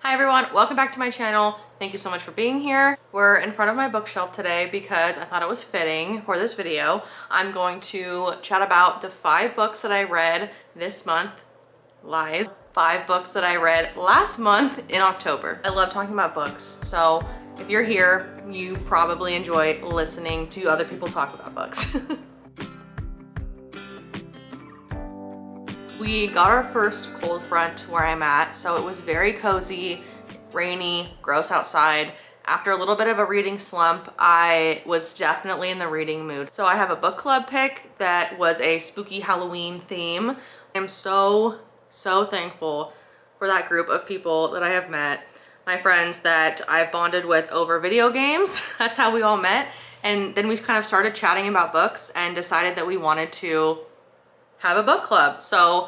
Hi everyone, welcome back to my channel. Thank you so much for being here. We're in front of my bookshelf today because I thought it was fitting for this video. I'm going to chat about the 5 books that I read this month. Lies. 5 books that I read last month in October. I love talking about books, so if you're here, you probably enjoy listening to other people talk about books. We got our first cold front where I'm at, so it was very cozy, rainy, gross outside. After a little bit of a reading slump, I was definitely in the reading mood. So I have a book club pick that was a spooky Halloween theme. I'm so thankful for that group of people that I have met. My friends that I've bonded with over video games. That's how we all met. And then we kind of started chatting about books and decided that we wanted to have a book club. So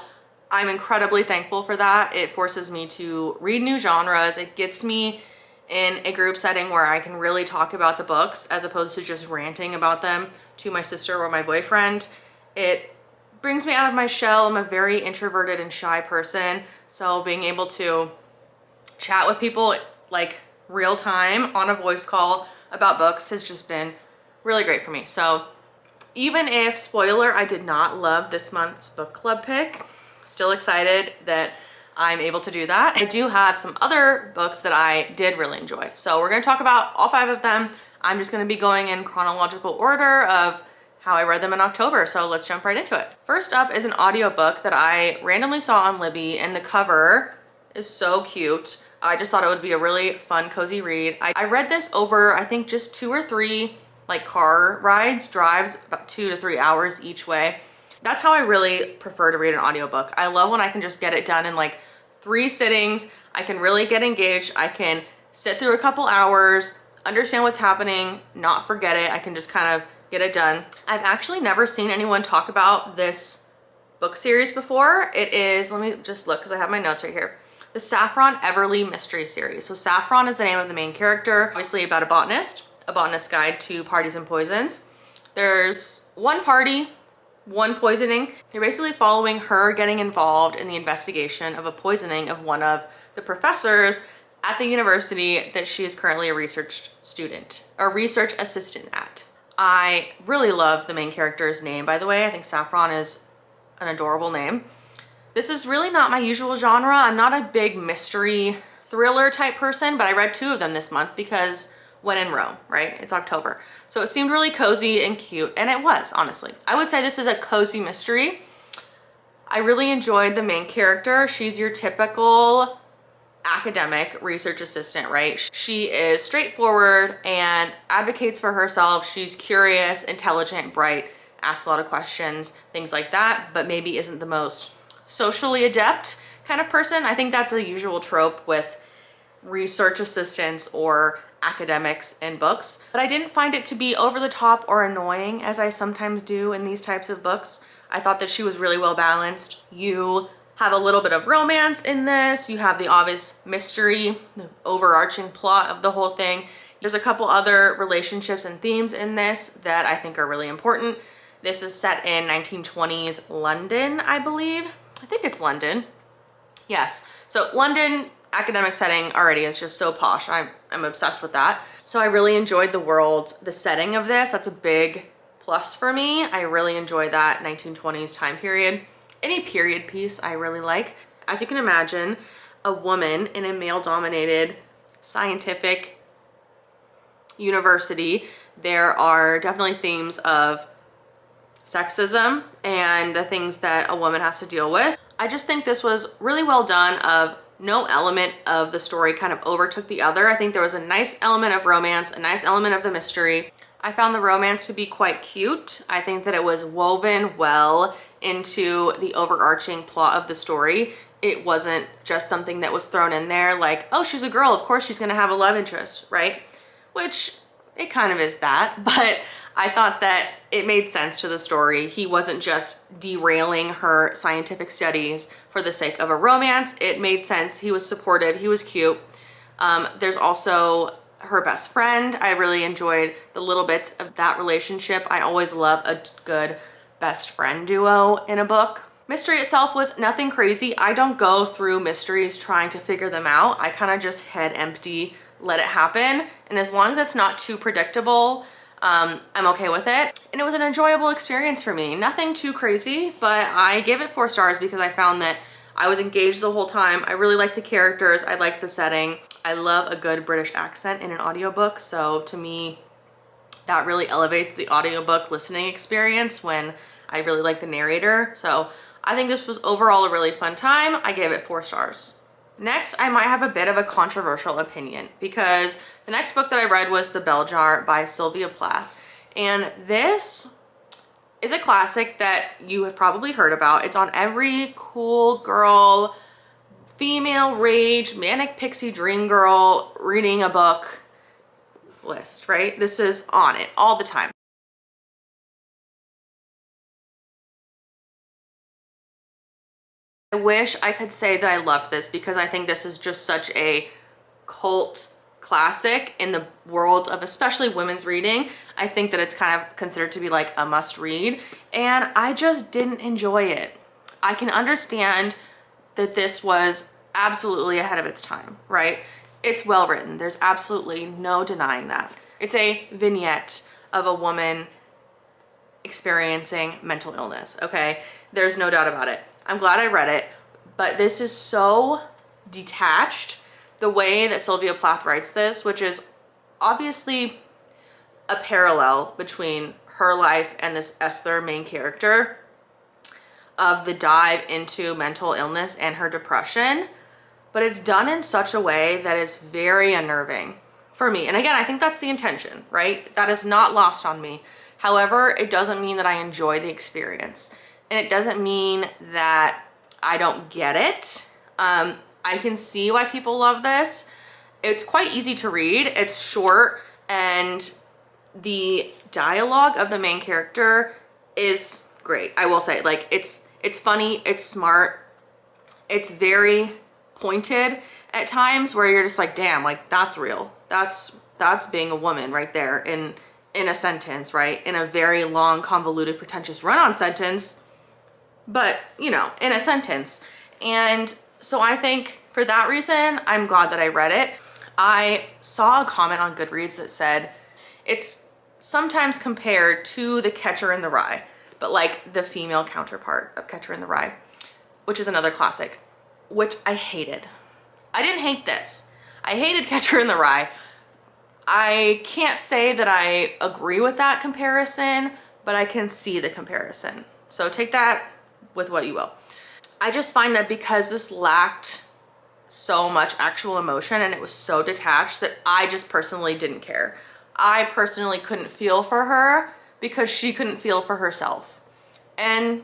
I'm incredibly thankful for that. It forces me to read new genres. It gets me in a group setting where I can really talk about the books as opposed to just ranting about them to my sister or my boyfriend. It brings me out of my shell. I'm a very introverted and shy person. So being able to chat with people like real time on a voice call about books has just been really great for me. So even if, spoiler, I did not love this month's book club pick, still excited that I'm able to do that. I do have some other books that I did really enjoy. So we're gonna talk about all 5 of them. I'm just gonna be going in chronological order of how I read them in October. So let's jump right into it. First up is an audiobook that I randomly saw on Libby, and the cover is so cute. I just thought it would be a really fun, cozy read. I read this over, I think, just 2 or 3 like car rides, drives, about 2 to 3 hours each way. That's how I really prefer to read an audiobook. I love when I can just get it done in like 3 sittings. I can really get engaged. I can sit through a couple hours, understand what's happening, not forget it. I can just kind of get it done. I've actually never seen anyone talk about this book series before. It is, let me just look because I have my notes right here. The Saffron Everly Mystery Series. So Saffron is the name of the main character, obviously about a botanist's guide to parties and poisons. There's one party, one poisoning. You're basically following her getting involved in the investigation of a poisoning of one of the professors at the university that she is currently a research assistant at. I really love the main character's name, by the way. I think Saffron is an adorable name. This is really not my usual genre. I'm not a big mystery thriller type person, but I read 2 of them this month because when in Rome, right? It's October. So it seemed really cozy and cute, and it was, honestly. I would say this is a cozy mystery. I really enjoyed the main character. She's your typical academic research assistant, right? She is straightforward and advocates for herself. She's curious, intelligent, bright, asks a lot of questions, things like that, but maybe isn't the most socially adept kind of person. I think that's a usual trope with research assistants or academics in books, but I didn't find it to be over the top or annoying as I sometimes do in these types of books. I thought that she was really well balanced. You have a little bit of romance in this. You have the obvious mystery, the overarching plot of the whole thing. There's a couple other relationships and themes in this that I think are really important. This is set in 1920s London, I believe. I think it's London. Yes. So London, academic setting already is just so posh. I'm obsessed with that. So I really enjoyed the world, the setting of this. That's a big plus for me. I really enjoy that 1920s time period. Any period piece I really like. As you can imagine, a woman in a male-dominated scientific university, there are definitely themes of sexism and the things that a woman has to deal with. I just think this was really well done. Of no element of the story kind of overtook the other. I think there was a nice element of romance, a nice element of the mystery. I found the romance to be quite cute. I think that it was woven well into the overarching plot of the story. It wasn't just something that was thrown in there like, oh, she's a girl, of course she's gonna have a love interest, right? Which it kind of is that, but I thought that it made sense to the story. He wasn't just derailing her scientific studies for the sake of a romance. It made sense. He was supportive. He was cute. There's also her best friend. I really enjoyed the little bits of that relationship. I always love a good best friend duo in a book. Mystery itself was nothing crazy. I don't go through mysteries trying to figure them out. I kind of just head empty, let it happen. And as long as it's not too predictable, I'm okay with it. And it was an enjoyable experience for me. Nothing too crazy, but I gave it 4 stars because I found that I was engaged the whole time. I really liked the characters. I liked the setting. I love a good British accent in an audiobook. So to me, that really elevates the audiobook listening experience when I really like the narrator. So I think this was overall a really fun time. I gave it 4 stars. Next, I might have a bit of a controversial opinion because the next book that I read was The Bell Jar by Sylvia Plath. And this is a classic that you have probably heard about. It's on every cool girl, female rage, manic pixie dream girl reading a book list, right? This is on it all the time. I wish I could say that I loved this because I think this is just such a cult classic in the world of especially women's reading. I think that it's kind of considered to be like a must read, and I just didn't enjoy it. I can understand that this was absolutely ahead of its time, right? It's well written. There's absolutely no denying that. It's a vignette of a woman experiencing mental illness, okay? There's no doubt about it. I'm glad I read it, but this is so detached. The way that Sylvia Plath writes this, which is obviously a parallel between her life and this Esther main character, of the dive into mental illness and her depression, but it's done in such a way that is very unnerving for me. And again, I think that's the intention, right? That is not lost on me. However, it doesn't mean that I enjoy the experience. And it doesn't mean that I don't get it. I can see why people love this. It's quite easy to read. It's short, and the dialogue of the main character is great. I will say, like, it's funny, it's smart, it's very pointed at times where you're just like, damn, like that's real. That's being a woman right there in a sentence, right? In a very long, convoluted, pretentious run-on sentence, but you know, in a sentence. And so I think for that reason, I'm glad that I read it. I saw a comment on Goodreads that said it's sometimes compared to The Catcher in the Rye, but like the female counterpart of Catcher in the Rye, which is another classic, which I hated. I didn't hate this. I hated Catcher in the Rye. I can't say that I agree with that comparison, but I can see the comparison. So take that with what you will. I just find that because this lacked so much actual emotion and it was so detached that I just personally didn't care. I personally couldn't feel for her because she couldn't feel for herself. And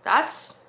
that's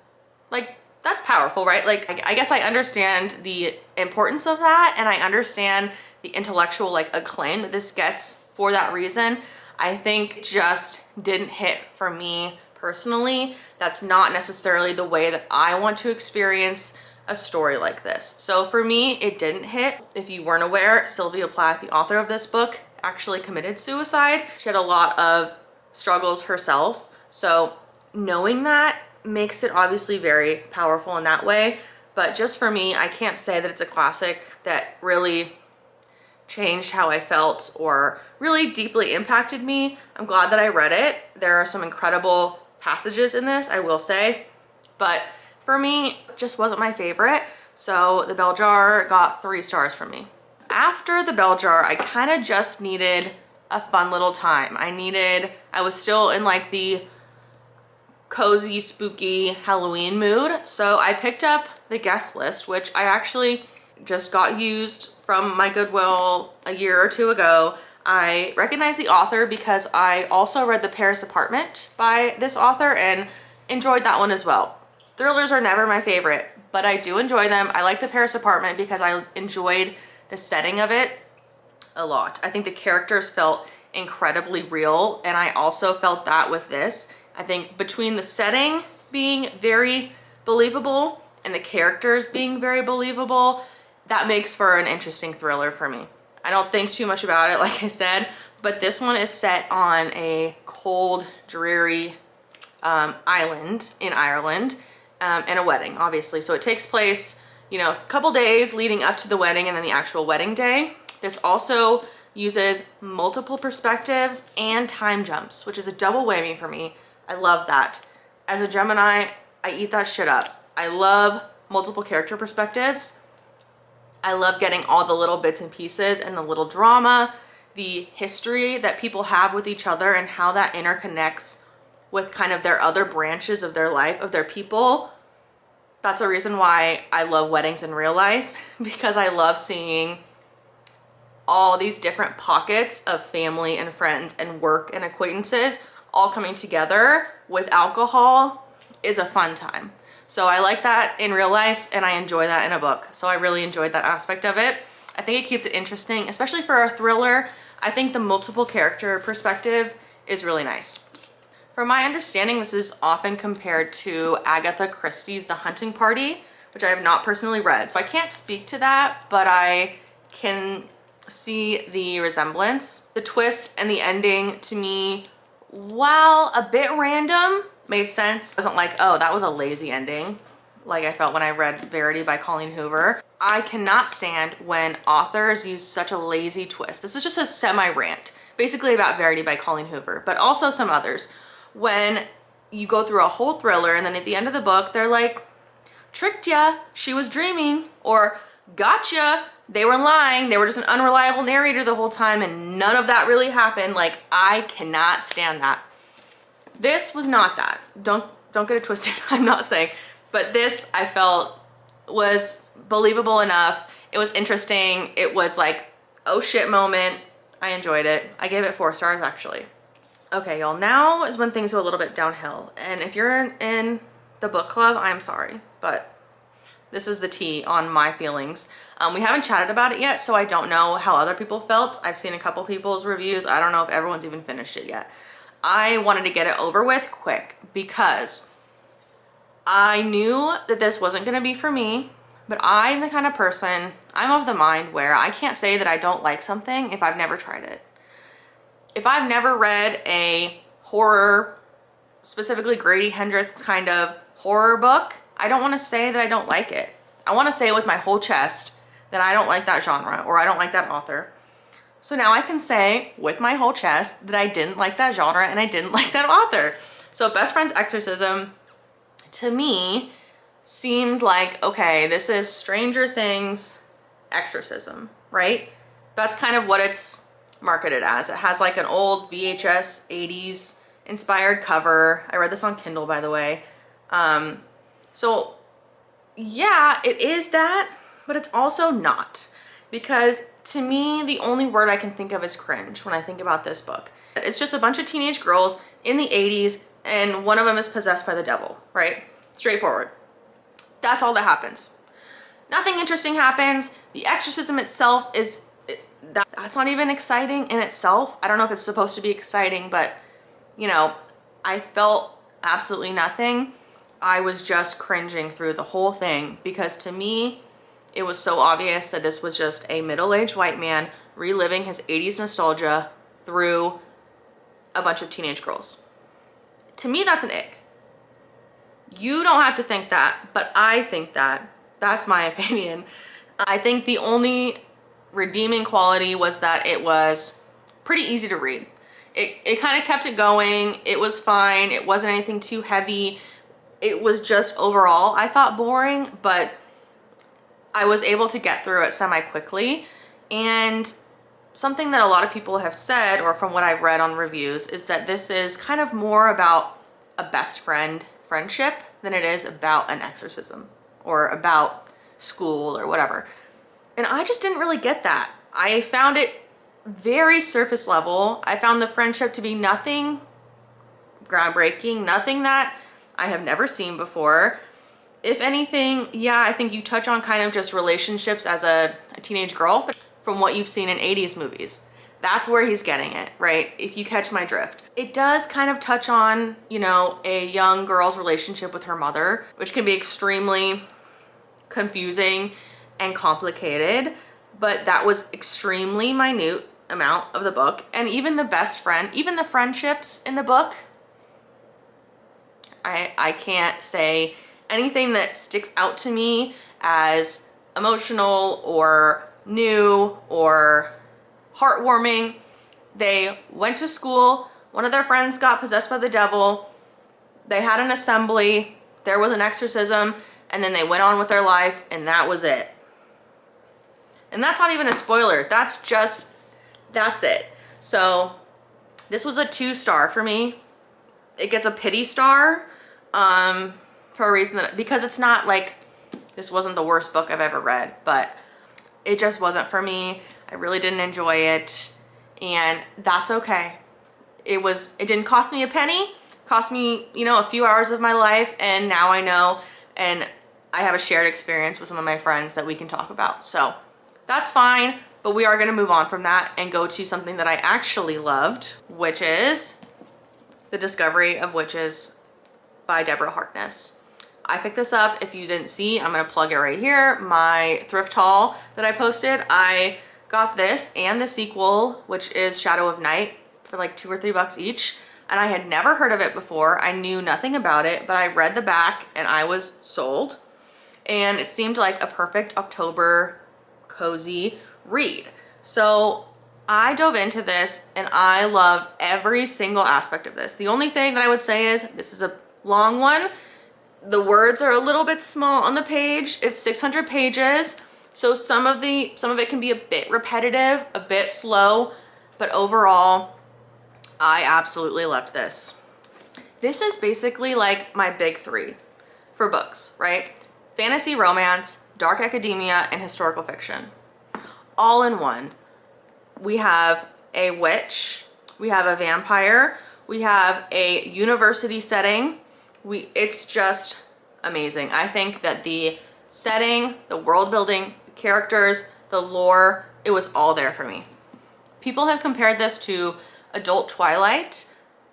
powerful, right? Like, I guess I understand the importance of that, and I understand the intellectual like acclaim that this gets for that reason. I think it just didn't hit for me personally. That's not necessarily the way that I want to experience a story like this. So for me, it didn't hit. If you weren't aware, Sylvia Plath, the author of this book, actually committed suicide. She had a lot of struggles herself. So knowing that makes it obviously very powerful in that way. But just for me, I can't say that it's a classic that really changed how I felt or really deeply impacted me. I'm glad that I read it. There are some incredible passages in this, I will say, but for me, it just wasn't my favorite. So The Bell Jar got 3 stars from me. After The Bell Jar, I kind of just needed a fun little time. I was still in like the cozy, spooky Halloween mood. So I picked up The Guest List, which I actually just got used from my Goodwill a year or 2 ago. I recognize the author because I also read The Paris Apartment by this author and enjoyed that one as well. Thrillers are never my favorite, but I do enjoy them. I like The Paris Apartment because I enjoyed the setting of it a lot. I think the characters felt incredibly real, and I also felt that with this. I think between the setting being very believable and the characters being very believable, that makes for an interesting thriller for me. I don't think too much about it, like I said, but this one is set on a cold, dreary island in Ireland, and a wedding, obviously. So it takes place, you know, a couple days leading up to the wedding and then the actual wedding day. This also uses multiple perspectives and time jumps, which is a double whammy for me. I love that. As a Gemini, I eat that shit up. I love multiple character perspectives. I love getting all the little bits and pieces and the little drama, the history that people have with each other and how that interconnects with kind of their other branches of their life, of their people. That's a reason why I love weddings in real life, because I love seeing all these different pockets of family and friends and work and acquaintances all coming together with alcohol is a fun time. So I like that in real life and I enjoy that in a book. So I really enjoyed that aspect of it. I think it keeps it interesting, especially for a thriller. I think the multiple character perspective is really nice. From my understanding, this is often compared to Agatha Christie's The Hunting Party, which I have not personally read. So I can't speak to that, but I can see the resemblance. The twist and the ending to me, while a bit random, made sense. It wasn't like, oh, that was a lazy ending, like I felt when I read Verity by Colleen Hoover. I cannot stand when authors use such a lazy twist. This is just a semi-rant, basically about Verity by Colleen Hoover, but also some others. When you go through a whole thriller and then at the end of the book, they're like, tricked ya, she was dreaming, or gotcha, they were lying, they were just an unreliable narrator the whole time and none of that really happened. Like, I cannot stand that. This was not that. Don't get it twisted, I'm not saying. But this, I felt, was believable enough. It was interesting. It was like, oh shit moment. I enjoyed it. I gave it 4 stars actually. Okay, y'all, now is when things go a little bit downhill. And if you're in the book club, I'm sorry, but this is the tea on my feelings. We haven't chatted about it yet, so I don't know how other people felt. I've seen a couple people's reviews. I don't know if everyone's even finished it yet. I wanted to get it over with quick because I knew that this wasn't gonna be for me, but I'm the kind of person, I'm of the mind where I can't say that I don't like something if I've never tried it. If I've never read a horror, specifically Grady Hendrix kind of horror book, I don't want to say that I don't like it. I want to say with my whole chest that I don't like that genre or I don't like that author. So now I can say with my whole chest that I didn't like that genre and I didn't like that author. So Best Friend's Exorcism, to me, seemed like, okay, this is Stranger Things exorcism, right? That's kind of what it's marketed as. It has like an old VHS 80s inspired cover. I read this on Kindle, by the way. So yeah, it is that, but it's also not, because to me, the only word I can think of is cringe when I think about this book. It's just a bunch of teenage girls in the 80s and one of them is possessed by the devil, right? Straightforward. That's all that happens. Nothing interesting happens. The exorcism itself is, that's not even exciting in itself. I don't know if it's supposed to be exciting, but you know, I felt absolutely nothing. I was just cringing through the whole thing because to me, it was so obvious that this was just a middle-aged white man reliving his 80s nostalgia through a bunch of teenage girls. To me, that's an ick. You don't have to think that, but I think that. That's my opinion. I think the only redeeming quality was that it was pretty easy to read. It kind of kept it going. It was fine. It wasn't anything too heavy. It was just overall, I thought, boring, but I was able to get through it semi-quickly. And something that a lot of people have said, or from what I've read on reviews, is that this is kind of more about a best friend friendship than it is about an exorcism or about school or whatever. And I just didn't really get that. I found it very surface level. I found the friendship to be nothing groundbreaking, nothing that I have never seen before. If anything, yeah, I think you touch on kind of just relationships as a teenage girl, but from what you've seen in 80s movies. That's where he's getting it, right? If you catch my drift. It does kind of touch on, you know, a young girl's relationship with her mother, which can be extremely confusing and complicated, but that was extremely minute amount of the book. And even the best friend, even the friendships in the book, I can't say anything that sticks out to me as emotional or new or heartwarming. They went to school, one of their friends got possessed by the devil, they had an assembly, there was an exorcism, and then they went on with their life, and that was it. And that's not even a spoiler, that's it. So this was a 2-star for me. It gets a pity star for a reason because it's not like, this wasn't the worst book I've ever read, but it just wasn't for me. I really didn't enjoy it, and that's okay. It didn't cost me a penny, cost me, you know, a few hours of my life, and now I know, and I have a shared experience with some of my friends that we can talk about. So that's fine, but we are gonna move on from that and go to something that I actually loved, which is The Discovery of Witches by Deborah Harkness. I picked this up. If you didn't see, I'm gonna plug it right here. My thrift haul that I posted, I got this and the sequel, which is Shadow of Night, for like $2 or $3 each. And I had never heard of it before. I knew nothing about it, but I read the back and I was sold. And it seemed like a perfect October cozy read. So I dove into this and I love every single aspect of this. The only thing that I would say is this is a long one. The words are a little bit small on the page. It's 600 pages. So some of it can be a bit repetitive, a bit slow, but overall, I absolutely loved this. This is basically like my big 3 for books, right? Fantasy romance, dark academia, and historical fiction. All in one. We have a witch, we have a vampire, we have a university setting. It's just amazing. I think that the setting, the world building, the characters, the lore, it was all there for me. People have compared this to adult Twilight,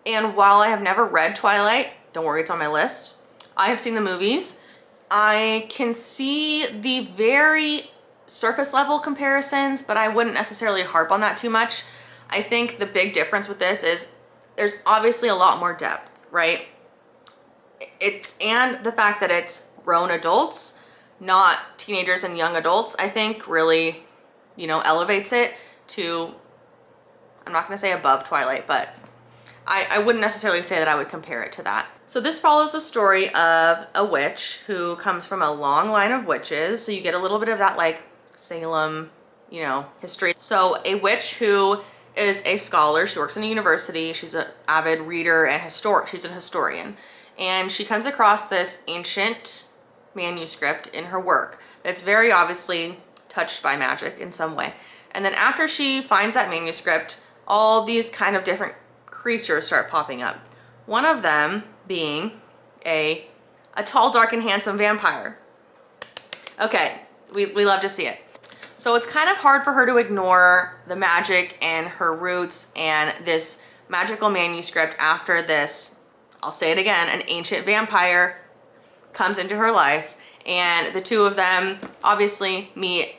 and while I have never read Twilight, don't worry, it's on my list, I have seen the movies. I can see the very surface level comparisons, but I wouldn't necessarily harp on that too much. I think the big difference with this is there's obviously a lot more depth, right? And the fact that it's grown adults, not teenagers and young adults, I think really, you know, elevates it to, I'm not gonna say above Twilight, but I wouldn't necessarily say that I would compare it to that. So this follows the story of a witch who comes from a long line of witches. So you get a little bit of that like Salem, you know, history. So a witch who is a scholar, she works in a university, she's an avid reader and she's an historian. And she comes across this ancient manuscript in her work that's very obviously touched by magic in some way. And then after she finds that manuscript, all these kind of different creatures start popping up. One of them being a tall, dark, and handsome vampire. Okay, we love to see it. So it's kind of hard for her to ignore the magic and her roots and this magical manuscript after this, I'll say it again, an ancient vampire comes into her life, and the two of them obviously meet,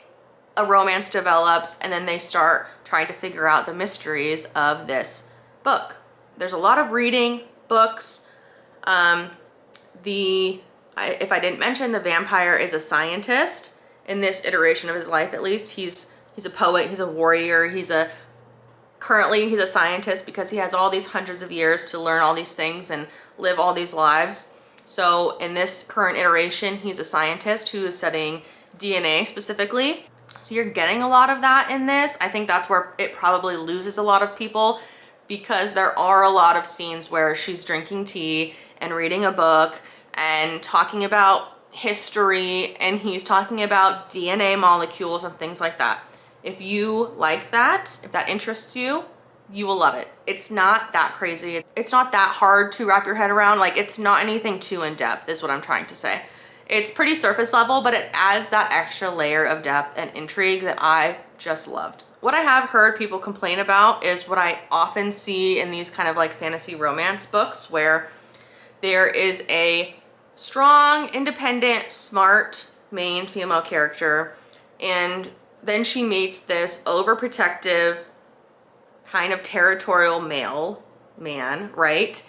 a romance develops, and then they start trying to figure out the mysteries of this book. There's a lot of reading, books. If I didn't mention, the vampire is a scientist in this iteration of his life, at least. He's a poet, he's a warrior, currently he's a scientist because he has all these hundreds of years to learn all these things and live all these lives. So in this current iteration, he's a scientist who is studying DNA specifically. So you're getting a lot of that in this. I think that's where it probably loses a lot of people, because there are a lot of scenes where she's drinking tea and reading a book and talking about history, and he's talking about DNA molecules and things like that. If you like that, if that interests you, you will love it. It's not that crazy. It's not that hard to wrap your head around. Like, it's not anything too in-depth is what I'm trying to say. It's pretty surface level, but it adds that extra layer of depth and intrigue that I just loved. What I have heard people complain about is what I often see in these kind of like fantasy romance books, where there is a strong, independent, smart main female character, and then she meets this overprotective, kind of territorial man, right?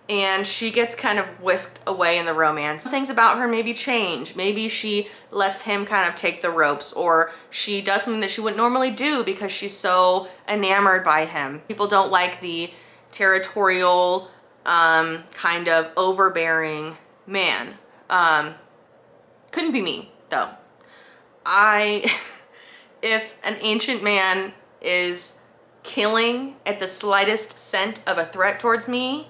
and she gets kind of whisked away in the romance. Things about her maybe change. Maybe she lets him kind of take the ropes, or she does something that she wouldn't normally do because she's so enamored by him. People don't like the territorial, kind of overbearing man. Couldn't be me though. If an ancient man is killing at the slightest scent of a threat towards me,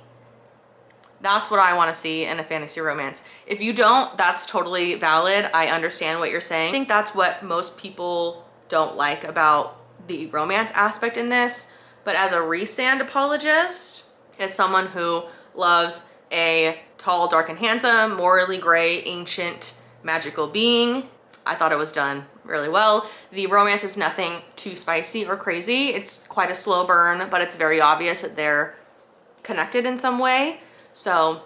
that's what I want to see in a fantasy romance. If you don't, that's totally valid. I understand what you're saying. I think that's what most people don't like about the romance aspect in this. But as a Rhysand apologist, as someone who loves a tall, dark, and handsome, morally gray, ancient, magical being, I thought it was done really well. The romance is nothing too spicy or crazy. It's quite a slow burn, but it's very obvious that they're connected in some way. So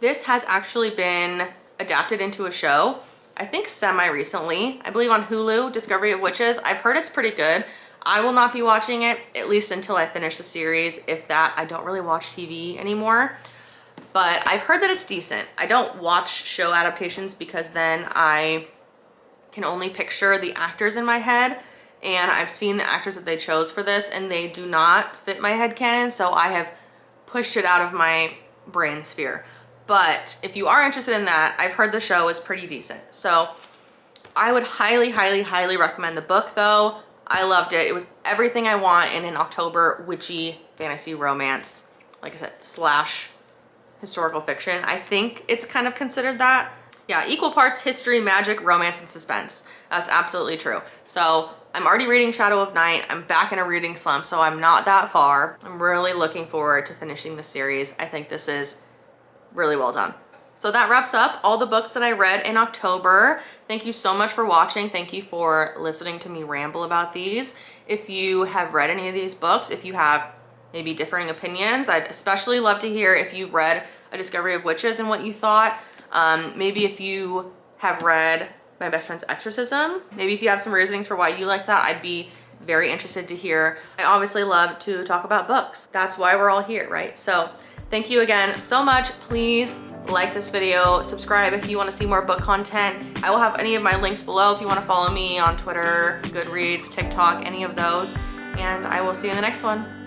this has actually been adapted into a show, I think semi-recently, I believe on Hulu, Discovery of Witches. I've heard it's pretty good. I will not be watching it, at least until I finish the series. If that, I don't really watch TV anymore, but I've heard that it's decent. I don't watch show adaptations because then I can only picture the actors in my head, and I've seen the actors that they chose for this and they do not fit my headcanon, so I have pushed it out of my brain sphere. But if you are interested in that, I've heard the show is pretty decent. So I would highly, highly, highly recommend the book though. I loved it. It was everything I want in an October witchy fantasy romance. Like I said, slash historical fiction. I think it's kind of considered that. Yeah, equal parts history, magic, romance, and suspense. That's absolutely true. So I'm already reading Shadow of Night. I'm back in a reading slump, so I'm not that far. I'm really looking forward to finishing the series. I think this is really well done. So that wraps up all the books that I read in October. Thank you so much for watching. Thank you for listening to me ramble about these. If you have read any of these books, if you have maybe differing opinions, I'd especially love to hear if you've read A Discovery of Witches and what you thought. Maybe if you have read My Best Friend's Exorcism, maybe if you have some reasonings for why you like that, I'd be very interested to hear. I obviously love to talk about books. That's why we're all here, right? So thank you again so much. Please like this video, subscribe if you want to see more book content. I will have any of my links below if you want to follow me on Twitter, Goodreads, TikTok, any of those. And I will see you in the next one.